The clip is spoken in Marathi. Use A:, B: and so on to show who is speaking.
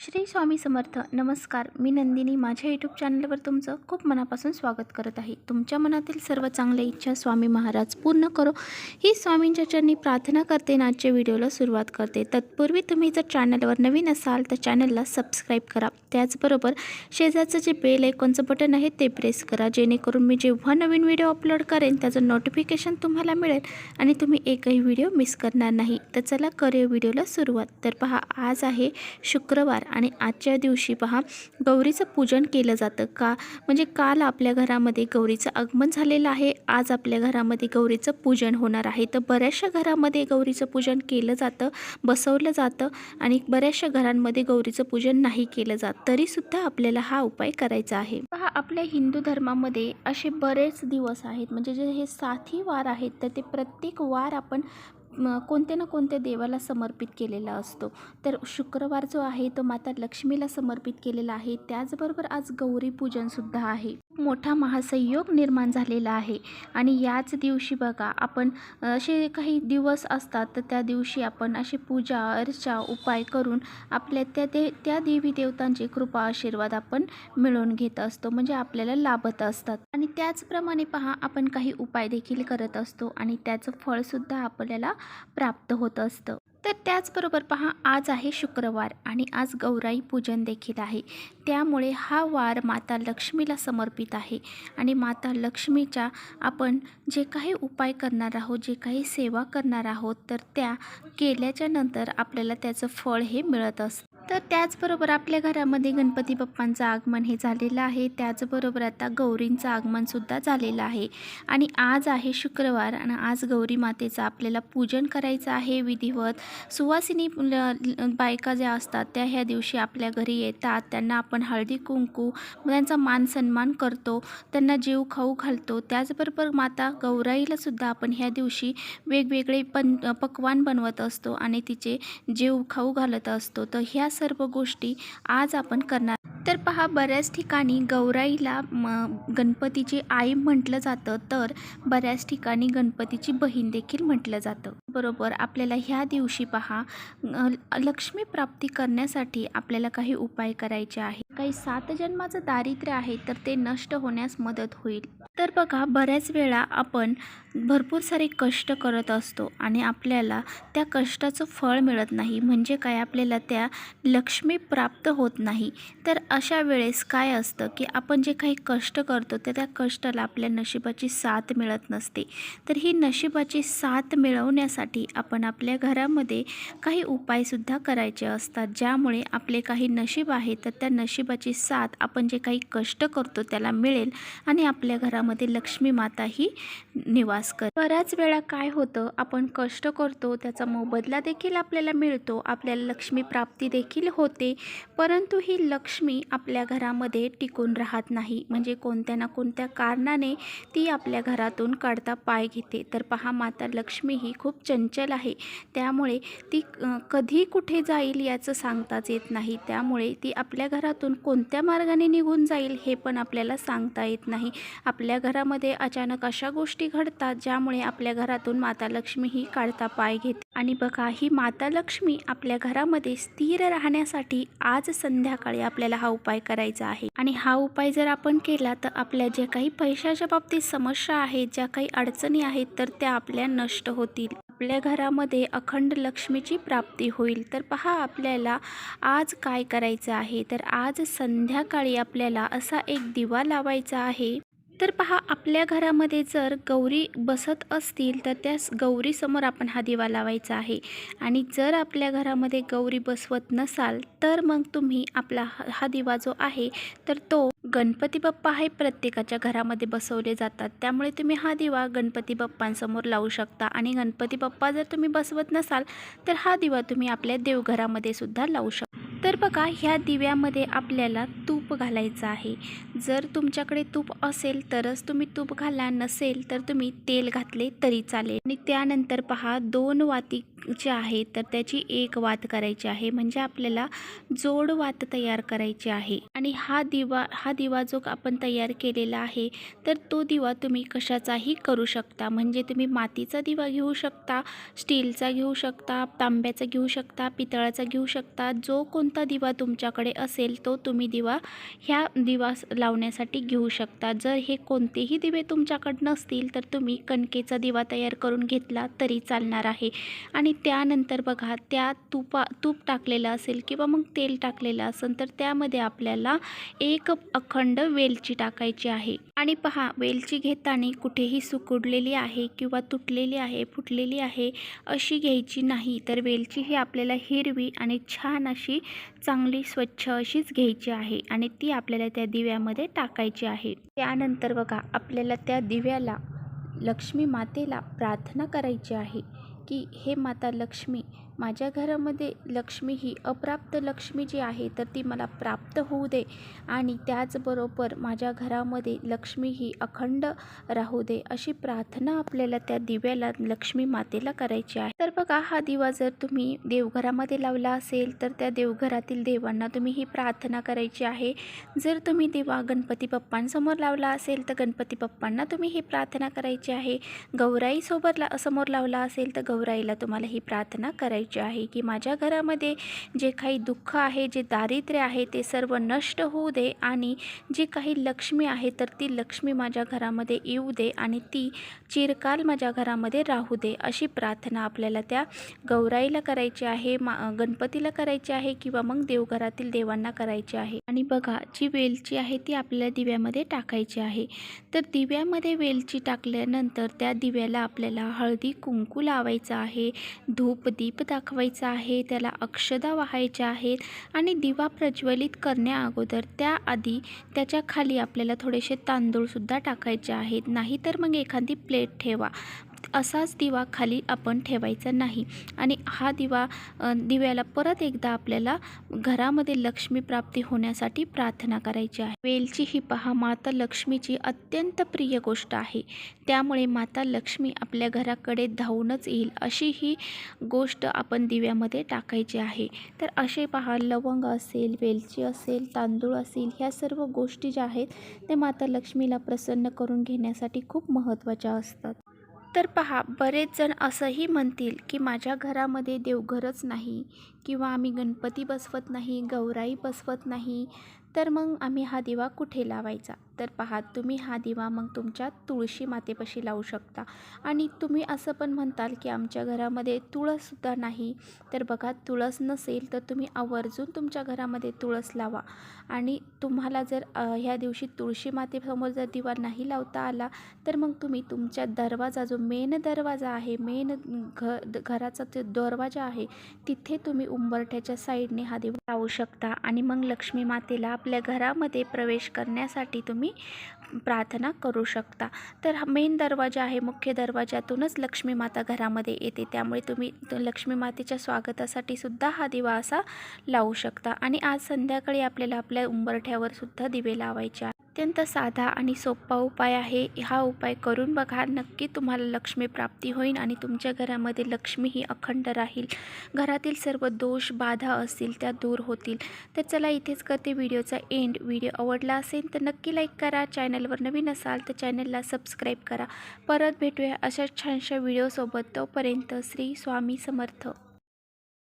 A: श्री स्वामी समर्थ. नमस्कार, मी नंदिनी. माझ्या यूट्यूब चॅनलवर तुमचं खूप मनापासून स्वागत करत आहे. तुमच्या मनातील सर्व चांगल्या इच्छा स्वामी महाराज पूर्ण करो ही स्वामींच्या चरणी प्रार्थना करते. आजच्या व्हिडिओला सुरुवात करते. तत्पूर्वी तुम्ही जर चॅनलवर नवीन असाल तर चॅनलला सबस्क्राईब करा. त्याचबरोबर शेजारचं जे बेल आयकॉनचं बटन आहे ते प्रेस करा, जेणेकरून मी जेव्हा नवीन व्हिडिओ अपलोड करेन त्याचं नोटिफिकेशन तुम्हाला मिळेल आणि तुम्ही एकही व्हिडिओ मिस करणार नाही. तर चला करूया व्हिडिओला सुरुवात. तर पहा, आज आहे शुक्रवार आणि आजच्या दिवशी पहा गौरीचं पूजन केलं जातं. म्हणजे काल आपल्या घरामध्ये गौरीचं आगमन झालेलं आहे. आज आपल्या घरामध्ये गौरीचं पूजन होणार आहे. तर बऱ्याचशा घरामध्ये गौरीचं पूजन केलं जातं, बसवलं जातं आणि बऱ्याचशा घरांमध्ये गौरीचं पूजन नाही केलं जात. तरीसुद्धा आपल्याला हा उपाय करायचा आहे. पहा, आपल्या हिंदू धर्मामध्ये असे बरेच दिवस आहेत, म्हणजे जे हे 7 वार आहेत, तर ते प्रत्येक वार आपण कोणत्या ना कोणत्या देवाला समर्पित केलेला असतो. तर शुक्रवार जो आहे तो माता लक्ष्मीला समर्पित केलेला आहे. त्याचबरोबर आज गौरी पूजनसुद्धा आहे. मोठा महासंयोग निर्माण झालेला आहे आणि याच दिवशी बघा आपण असे काही दिवस असतात, तर त्या दिवशी आपण अशी पूजा अर्चा उपाय करून आपल्या त्या देवी देवतांची कृपा आशीर्वाद आपण मिळवून घेत असतो, म्हणजे आपल्याला लाभत असतात. आणि त्याचप्रमाणे पहा, आपण काही उपाय देखील करत असतो आणि त्याचं फळसुद्धा आपल्याला प्राप्त होत असतं. तर त्याचबरोबर पहा, आज आहे शुक्रवार आणि आज गौराई पूजन देखील आहे. त्यामुळे हा वार माता लक्ष्मीला समर्पित आहे आणि माता लक्ष्मीच्या आपण जे काही उपाय करणार आहोत, जे काही सेवा करणार आहोत, तर त्या केल्याच्या नंतर आपल्याला त्याचं फळ हे मिळत असतं. तर त्याचबरोबर आपल्या घरामध्ये गणपती बाप्पांचं आगमन हे झालेलं आहे. त्याचबरोबर आता गौरींचं आगमनसुद्धा झालेलं आहे आणि आज आहे शुक्रवार आणि आज गौरी मातेचं आपल्याला पूजन करायचं आहे विधिवत. सुवासिनी बायका ज्या असतात त्या ह्या दिवशी आपल्या घरी येतात. त्यांना आपण हळदी कुंकू, त्यांचा मान सन्मान करतो, त्यांना जेव खाऊ घालतो. त्याचबरोबर माता गौराईलासुद्धा आपण ह्या दिवशी वेगवेगळे पक्वान बनवत असतो आणि तिचे जेव खाऊ घालत असतो. तर ह्या सर्व गोष्टी आज आपण करणार. तर पहा, बऱ्याच ठिकाणी गौराईला गणपतीची आई म्हटलं जातं, तर बऱ्याच ठिकाणी गणपतीची बहीण देखील म्हटलं जातं. बरोबर, आपल्याला ह्या दिवशी पहा लक्ष्मी प्राप्ती करण्यासाठी आपल्याला काही उपाय करायचे आहे. काही 7 जन्माचं दारिद्र्य आहे तर ते नष्ट होण्यास मदत होईल. तर बघा, बऱ्याच वेळा आपण भरपूर सारे कष्ट करत असतो आणि आपल्याला त्या कष्टाचं फळ मिळत नाही, म्हणजे काय, आपल्याला त्या लक्ष्मी प्राप्त होत नाही. तर अशा वेळेस काय असतं की आपण जे काही कष्ट करतो त्या कष्टाला आपल्या नशिबाची साथ मिळत नसते. तर ही नशिबाची साथ मिळवण्यासाठी आपण आपल्या घरामध्ये काही उपायसुद्धा करायचे असतात, ज्यामुळे आपले काही नशीब आहे तर त्या नशिबाची साथ आपण जे काही कष्ट करतो त्याला मिळेल आणि आपल्या घरामध्ये लक्ष्मी माता ही निवास कर. बऱ्याच वेळा काय होतं, आपण कष्ट करतो, त्याचा मोबदला देखील आपल्याला मिळतो, आपल्याला लक्ष्मी प्राप्ती देखील होते, परंतु ही लक्ष्मी आपल्या घरामध्ये टिकून राहत नाही, म्हणजे कोणत्या ना कोणत्या कारणाने ती आपल्या घरातून काढता पाय घेते. तर पहा, माता लक्ष्मी ही खूप चंचल आहे, त्यामुळे ती कधी कुठे जाईल याचं सांगताच येत नाही. त्यामुळे ती आपल्या घरातून कोणत्या मार्गाने निघून जाईल हे पण आपल्याला सांगता येत नाही. आपल्या घरामध्ये अचानक अशा गोष्टी घडतात ज्यामुळे आपल्या घरातून माता लक्ष्मी ही काढता पाय घेते. आणि बघा, ही माता लक्ष्मी आपल्या घरामध्ये स्थिर राहण्यासाठी आज संध्याकाळी आपल्याला हा उपाय करायचा आहे. आणि हा उपाय जर आपण केला तर आपल्या ज्या काही पैशाच्या बाबतीत समस्या आहेत, ज्या काही अडचणी आहेत, तर त्या आपल्या नष्ट होतील. आपल्या घरामध्ये अखंड लक्ष्मीची प्राप्ती होईल. तर पहा, आपल्याला आज काय करायचं आहे, तर आज संध्याकाळी आपल्याला असा एक दिवा लावायचा आहे. तर पहा, आपल्या घरामध्ये जर गौरी बसत असतील तर त्या गौरीसमोर आपण हा दिवा लावायचा आहे आणि जर आपल्या घरामध्ये गौरी बसवत नसाल तर मग तुम्ही आपला हा दिवा जो आहे तर तो गणपती बाप्पा आहे, प्रत्येकाच्या घरामध्ये बसवले जातात, त्यामुळे तुम्ही हा दिवा गणपती बाप्पांसमोर लावू शकता. आणि गणपती बाप्पा जर तुम्ही बसवत नसाल तर हा दिवा तुम्ही आपल्या देवघरामध्ये सुद्धा लावू शकता. तर बघा, ह्या दिव्यामध्ये आपल्याला तूप तूप घालायचं आहे. जर तुमच्याकडे तूप असेल तरच तुम्ही तूप घाला, नसेल तर तुम्ही तेल घातले तरी चालेल. आणि त्यानंतर पहा 2 वाती जे आहे तर त्याची 1 वात करायची आहे, म्हणजे आपल्याला जोड वात तयार करायची आहे. आणि हा दिवा जो आपण तयार केलेला आहे तर तो दिवा तुम्ही कशाचाही करू शकता, म्हणजे तुम्ही मातीचा दिवा घेऊ शकता, स्टीलचा घेऊ शकता, तांब्याचा घेऊ शकता, पितळाचा घेऊ शकता. जो कोणता दिवा तुमच्याकडे असेल तो तुम्ही दिवा लावण्यासाठी घेऊ शकता. जर हे कोणतेही दिवे तुमच्याकडे नसतील तर तुम्ही कणकेचा दिवा तयार करून घेतला तरी चालणार आहे. आणि त्यानंतर बघा तूप टाकलेलं असेल किंवा मग तेल टाकलेलं असेल तर त्यामध्ये आपल्याला 1 अखंड वेलची टाकायची आहे. आणि पहा, वेलची घेताना कुठेही सुकुडलेली आहे किंवा तुटलेली आहे, फुटलेली आहे अशी घ्यायची नाही, तर वेलची ही आपल्याला हिरवी आणि छान अशी चांगली स्वच्छ अशीच घ्यायची आहे आणि ती आपल्याला त्या दिव्यामध्ये टाकायची आहे. त्यानंतर बघा, आपल्याला त्या दिव्याला लक्ष्मी मातेला प्रार्थना करायची आहे की हे माता लक्ष्मी, माझ्या घरामध्ये लक्ष्मी ही अप्राप्त लक्ष्मी जी आहे तर ती मला प्राप्त होऊ दे, आणि त्याचबरोबर माझ्या घरामध्ये लक्ष्मी ही अखंड राहू दे, अशी प्रार्थना आपल्याला त्या दिव्याला लक्ष्मी मातेला करायची आहे. तर बघा, हा दिवा जर तुम्ही देवघरामध्ये लावला असेल तर त्या देवघरातील देवांना तुम्ही ही प्रार्थना करायची आहे. जर तुम्ही दिवा गणपती बाप्पांसमोर लावला असेल तर गणपती बाप्पांना तुम्ही ही प्रार्थना करायची आहे. गौराई समोर लावला असेल तर गौराईला तुम्हाला ही प्रार्थना करायची आहे की माझ्या घरामध्ये जे काही दुःख आहे, जे दारिद्र्य आहे ते सर्व नष्ट होऊ दे, आणि जी काही लक्ष्मी आहे तर ती लक्ष्मी माझ्या घरामध्ये येऊ दे आणि ती चिरकाल माझ्या घरामध्ये राहू दे, अशी प्रार्थना आपल्याला त्या गौराईला करायची आहे, गणपतीला करायची आहे किंवा मग देवघरातील देवांना करायची आहे. आणि बघा, जी वेलची आहे ती आपल्याला दिव्यामध्ये टाकायची आहे. तर दिव्यामध्ये वेलची टाकल्यानंतर त्या दिव्याला आपल्याला हळदी कुंकू लावायचं आहे, धूप दीप दाखवायचा आहे, त्याला अक्षदा वाहायच्या आहेत. आणि दिवा प्रज्वलित करण्या अगोदर त्याआधी त्याच्या खाली आपल्याला थोडेसे तांदूळसुद्धा टाकायचे आहेत, नाहीतर मग एखादी प्लेट ठेवा. असाच दिवा खाली आपण ठेवायचा नाही. आणि हा दिव्याला परत एकदा आपल्याला घरामध्ये लक्ष्मी प्राप्ती होण्यासाठी प्रार्थना करायची आहे. वेलची ही पहा, माता लक्ष्मीची अत्यंत प्रिय गोष्ट आहे, त्यामुळे माता लक्ष्मी आपल्या घराकडे धावूनच येईल अशी ही गोष्ट आपण दिव्यामध्ये टाकायची आहे. तर असे पहा, लवंग असेल, वेलची असेल, तांदूळ असेल, ह्या सर्व गोष्टी ज्या आहेत त्या माता लक्ष्मीला प्रसन्न करून घेण्यासाठी खूप महत्त्वाच्या असतात. तर पहा, बरेच जण असंही म्हणतील की माझ्या घरामध्ये देवघरच नाही किंवा आम्ही गणपती बसवत नाही, गौराई बसवत नाही, तर मग आम्ही हा दिवा कुठे लावायचा? तर पहा, तुम्ही हा दिवा मग तुमच्या तुळशी मातेपाशी लावू शकता. आणि तुम्ही असं पण म्हणताल की आमच्या घरामध्ये तुळससुद्धा नाही, तर बघा, तुळस नसेल तर तुम्ही आवर्जून तुमच्या घरामध्ये तुळस लावा. आणि तुम्हाला जर ह्या दिवशी तुळशी मातेसमोर जर दिवा नाही लावता आला तर मग तुम्ही तुमच्या दरवाजा, जो मेन दरवाजा आहे, घराचा जो दरवाजा आहे, तिथे तुम्ही उंबरठ्याच्या साईडने हा दिवा लावू शकता. आणि मग लक्ष्मी मातेला आपल्या घरामध्ये प्रवेश करण्यासाठी तुम्ही प्रार्थना करू शकता. तर हा मेन दरवाजा आहे, मुख्य दरवाजातूनच लक्ष्मी माता घरामध्ये येते, त्यामुळे तुम्ही लक्ष्मी मातेच्या स्वागतासाठी सुद्धा हा दिवा असा लावू शकता. आणि आज संध्याकाळी आपल्याला आपल्या उंबरठ्यावर सुद्धा दिवे लावायचे आहे. अत्यंत साधा आणि सोपा उपाय आहे. हा उपाय करून बघा, नक्की तुम्हाला लक्ष्मी प्राप्ती होईल आणि तुमच्या घरामध्ये लक्ष्मी ही अखंड राहील. घरातील सर्व दोष बाधा असतील त्या दूर होतील. तर चला, इथेच करते व्हिडिओचा एंड. व्हिडिओ आवडला असेल तर नक्की लाईक करा. चॅनलवर नवीन असाल तर चॅनलला सबस्क्राईब करा. परत भेटूया अशा छानशा व्हिडिओसोबत. तोपर्यंत श्री स्वामी समर्थ.